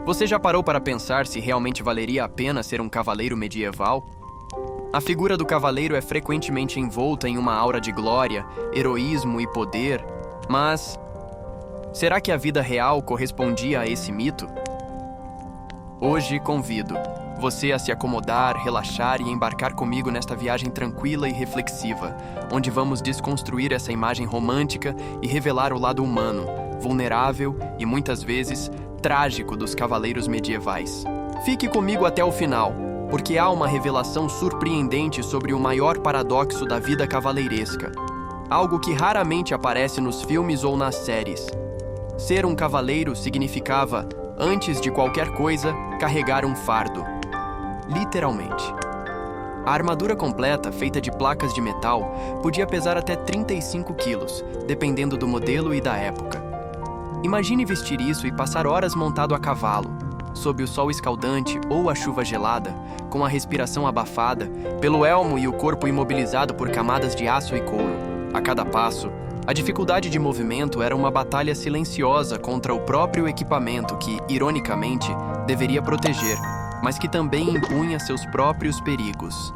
Você já parou para pensar se realmente valeria a pena ser um cavaleiro medieval? A figura do cavaleiro é frequentemente envolta em uma aura de glória, heroísmo e poder, mas será que a vida real correspondia a esse mito? Hoje convido você a se acomodar, relaxar e embarcar comigo nesta viagem tranquila e reflexiva, onde vamos desconstruir essa imagem romântica e revelar o lado humano, vulnerável e muitas vezes trágico dos cavaleiros medievais. Fique comigo até o final, porque há uma revelação surpreendente sobre o maior paradoxo da vida cavaleiresca, algo que raramente aparece nos filmes ou nas séries. Ser um cavaleiro significava, antes de qualquer coisa, carregar um fardo. Literalmente. A armadura completa, feita de placas de metal, podia pesar até 35 quilos, dependendo do modelo e da época. Imagine vestir isso e passar horas montado a cavalo, sob o sol escaldante ou a chuva gelada, com a respiração abafada, pelo elmo e o corpo imobilizado por camadas de aço e couro. A cada passo, a dificuldade de movimento era uma batalha silenciosa contra o próprio equipamento que, ironicamente, deveria proteger, mas que também impunha seus próprios perigos.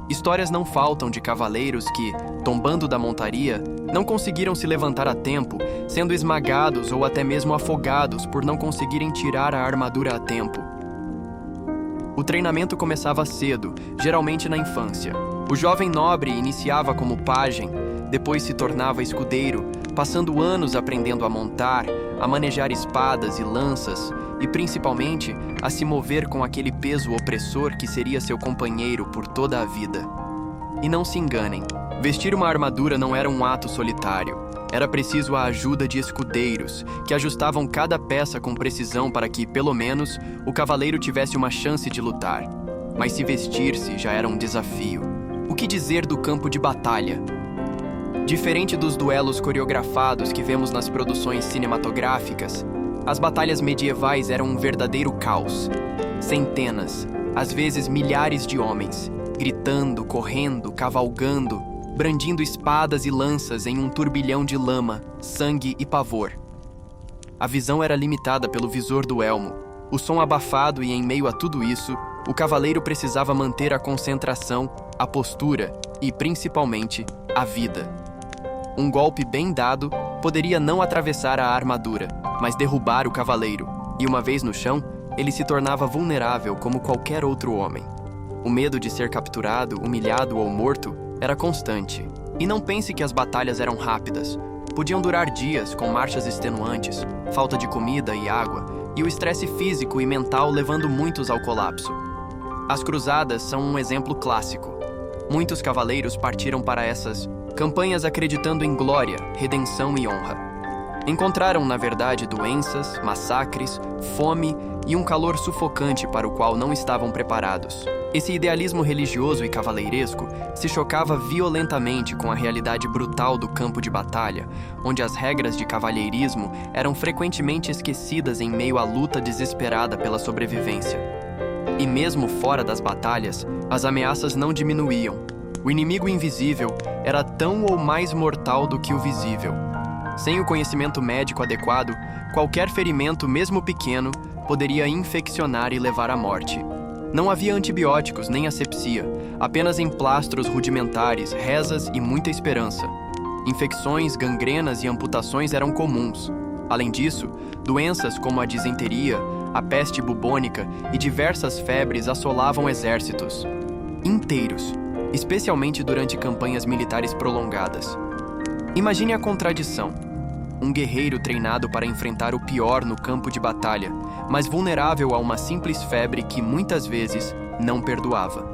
Histórias não faltam de cavaleiros que, tombando da montaria, não conseguiram se levantar a tempo, sendo esmagados ou até mesmo afogados por não conseguirem tirar a armadura a tempo. O treinamento começava cedo, geralmente na infância. O jovem nobre iniciava como pajem, depois se tornava escudeiro, passando anos aprendendo a montar, a manejar espadas e lanças e, principalmente, a se mover com aquele peso opressor que seria seu companheiro por toda a vida. E não se enganem, vestir uma armadura não era um ato solitário. Era preciso a ajuda de escudeiros, que ajustavam cada peça com precisão para que, pelo menos, o cavaleiro tivesse uma chance de lutar. Mas se vestir-se já era um desafio. O que dizer do campo de batalha? Diferente dos duelos coreografados que vemos nas produções cinematográficas, as batalhas medievais eram um verdadeiro caos. Centenas, às vezes milhares de homens, gritando, correndo, cavalgando, brandindo espadas e lanças em um turbilhão de lama, sangue e pavor. A visão era limitada pelo visor do elmo, o som abafado e, em meio a tudo isso, o cavaleiro precisava manter a concentração, a postura e, principalmente, a vida. Um golpe bem dado poderia não atravessar a armadura, mas derrubar o cavaleiro, e uma vez no chão, ele se tornava vulnerável como qualquer outro homem. O medo de ser capturado, humilhado ou morto era constante. E não pense que as batalhas eram rápidas. Podiam durar dias com marchas extenuantes, falta de comida e água, e o estresse físico e mental levando muitos ao colapso. As cruzadas são um exemplo clássico. Muitos cavaleiros partiram para essas campanhas acreditando em glória, redenção e honra. Encontraram, na verdade, doenças, massacres, fome e um calor sufocante para o qual não estavam preparados. Esse idealismo religioso e cavaleiresco se chocava violentamente com a realidade brutal do campo de batalha, onde as regras de cavalheirismo eram frequentemente esquecidas em meio à luta desesperada pela sobrevivência. E mesmo fora das batalhas, as ameaças não diminuíam. O inimigo invisível era tão ou mais mortal do que o visível. Sem o conhecimento médico adequado, qualquer ferimento, mesmo pequeno, poderia infeccionar e levar à morte. Não havia antibióticos nem asepsia, apenas emplastros rudimentares, rezas e muita esperança. Infecções, gangrenas e amputações eram comuns. Além disso, doenças como a disenteria, a peste bubônica e diversas febres assolavam exércitos inteiros, especialmente durante campanhas militares prolongadas. Imagine a contradição. Um guerreiro treinado para enfrentar o pior no campo de batalha, mas vulnerável a uma simples febre que muitas vezes não perdoava.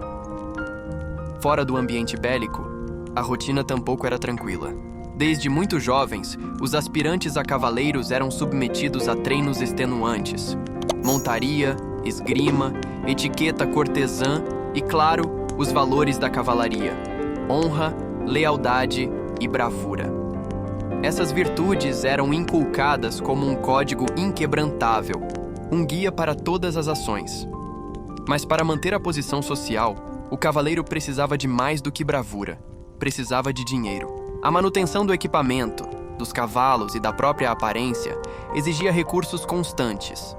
Fora do ambiente bélico, a rotina tampouco era tranquila. Desde muito jovens, os aspirantes a cavaleiros eram submetidos a treinos extenuantes. Montaria, esgrima, etiqueta cortesã e, claro, os valores da cavalaria: honra, lealdade e bravura. Essas virtudes eram inculcadas como um código inquebrantável, um guia para todas as ações. Mas para manter a posição social, o cavaleiro precisava de mais do que bravura, precisava de dinheiro. A manutenção do equipamento, dos cavalos e da própria aparência exigia recursos constantes.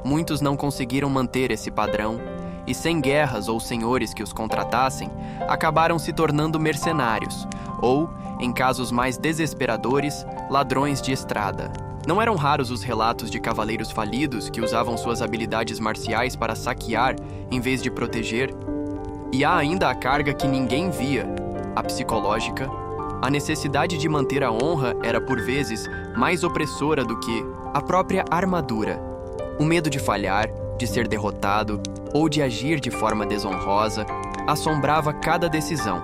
muitos não conseguiram manter esse padrão e, sem guerras ou senhores que os contratassem, acabaram se tornando mercenários ou, em casos mais desesperadores, ladrões de estrada. Não eram raros os relatos de cavaleiros falidos que usavam suas habilidades marciais para saquear em vez de proteger. E há ainda a carga que ninguém via, a psicológica. A necessidade de manter a honra era, por vezes, mais opressora do que a própria armadura. O medo de falhar, de ser derrotado ou de agir de forma desonrosa assombrava cada decisão.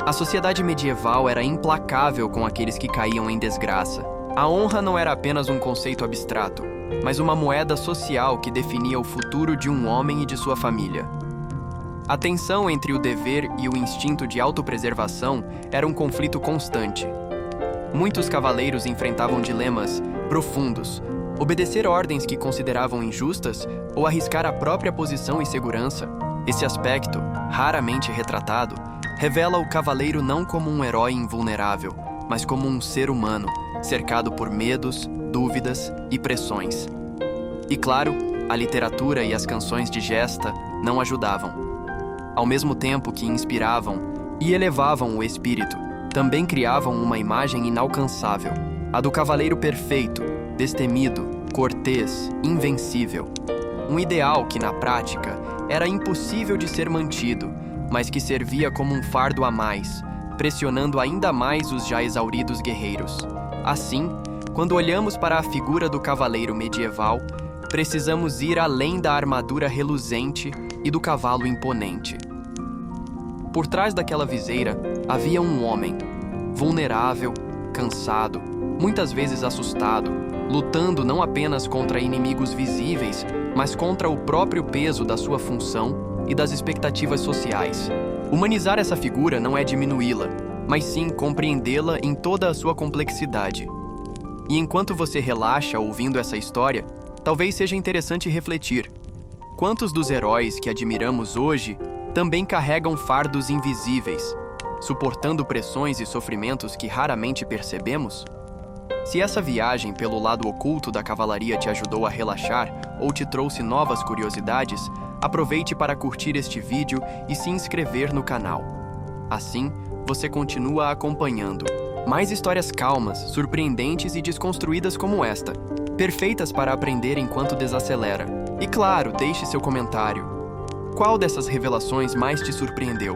A sociedade medieval era implacável com aqueles que caíam em desgraça. A honra não era apenas um conceito abstrato, mas uma moeda social que definia o futuro de um homem e de sua família. A tensão entre o dever e o instinto de autopreservação era um conflito constante. Muitos cavaleiros enfrentavam dilemas profundos: obedecer ordens que consideravam injustas ou arriscar a própria posição e segurança. Esse aspecto, raramente retratado, revela o cavaleiro não como um herói invulnerável, mas como um ser humano, cercado por medos, dúvidas e pressões. E claro, a literatura e as canções de gesta não ajudavam. Ao mesmo tempo que inspiravam e elevavam o espírito, também criavam uma imagem inalcançável, a do cavaleiro perfeito, destemido, cortês, invencível. Um ideal que, na prática, era impossível de ser mantido, mas que servia como um fardo a mais, pressionando ainda mais os já exauridos guerreiros. Assim, quando olhamos para a figura do cavaleiro medieval, precisamos ir além da armadura reluzente e do cavalo imponente. Por trás daquela viseira havia um homem, vulnerável, cansado, muitas vezes assustado, lutando não apenas contra inimigos visíveis, mas contra o próprio peso da sua função e das expectativas sociais. Humanizar essa figura não é diminuí-la, mas sim compreendê-la em toda a sua complexidade. E enquanto você relaxa ouvindo essa história, talvez seja interessante refletir: quantos dos heróis que admiramos hoje também carregam fardos invisíveis, suportando pressões e sofrimentos que raramente percebemos? Se essa viagem pelo lado oculto da cavalaria te ajudou a relaxar ou te trouxe novas curiosidades, aproveite para curtir este vídeo e se inscrever no canal. Assim, você continua acompanhando mais histórias calmas, surpreendentes e desconstruídas como esta, perfeitas para aprender enquanto desacelera. E claro, deixe seu comentário. Qual dessas revelações mais te surpreendeu?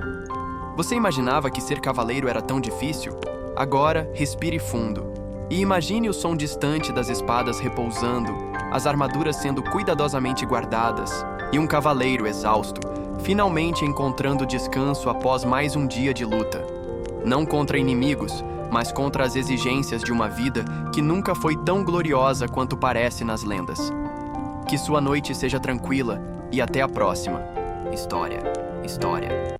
Você imaginava que ser cavaleiro era tão difícil? Agora, respire fundo e imagine o som distante das espadas repousando, as armaduras sendo cuidadosamente guardadas e um cavaleiro exausto, finalmente encontrando descanso após mais um dia de luta. Não contra inimigos, mas contra as exigências de uma vida que nunca foi tão gloriosa quanto parece nas lendas. Que sua noite seja tranquila e até a próxima. História.